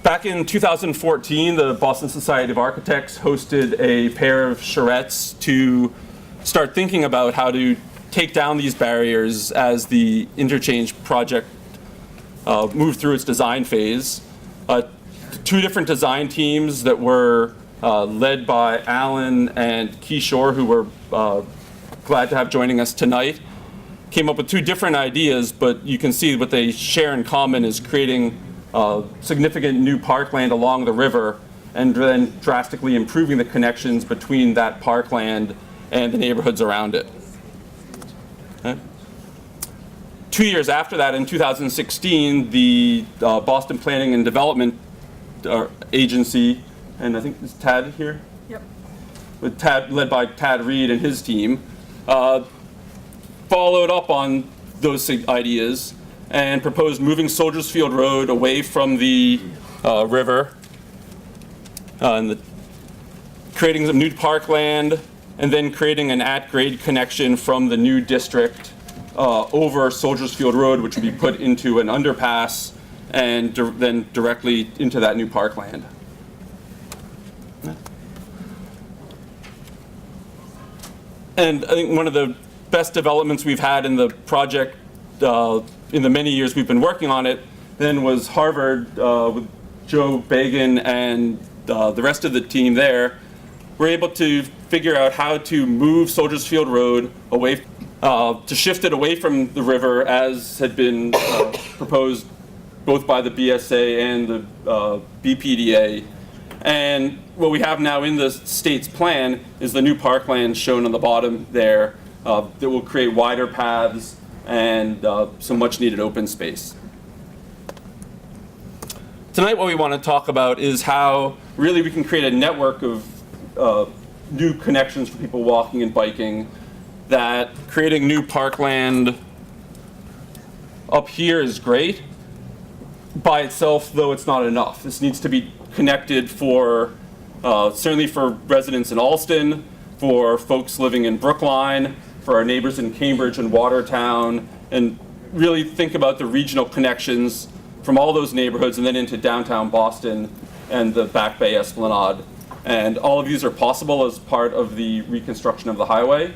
Back in 2014, the Boston Society of Architects hosted a pair of charrettes to start thinking about how to take down these barriers as the interchange project moved through its design phase. Two different design teams that were led by Alan and Kishore, who we're glad to have joining us tonight, came up with two different ideas, but you can see what they share in common is creating significant new parkland along the river and then drastically improving the connections between that parkland and the neighborhoods around it. Okay. 2 years after that, in 2016, the Boston Planning and Development Agency, and I think is Tad here? Yep. With Tad, led by Tad Reed and his team, followed up on those ideas and proposed moving Soldiers Field Road away from the river, and creating some new parkland, and then creating an at-grade connection from the new district over Soldiers Field Road, which would be put into an underpass and then directly into that new parkland. And I think one of the best developments we've had in the project in the many years we've been working on it then was Harvard with Joe Bagan and the rest of the team there. We're able to figure out how to move Soldiers Field Road away, to shift it away from the river as had been proposed both by the BSA and the BPDA. And what we have now in the state's plan is the new parkland shown on the bottom there that will create wider paths and some much needed open space. Tonight what we want to talk about is how really we can create a network of new connections for people walking and biking, that creating new parkland up here is great. By itself, though, it's not enough. This needs to be connected for, certainly for residents in Allston, for folks living in Brookline, for our neighbors in Cambridge and Watertown, and really think about the regional connections from all those neighborhoods and then into downtown Boston and the Back Bay Esplanade. And all of these are possible as part of the reconstruction of the highway.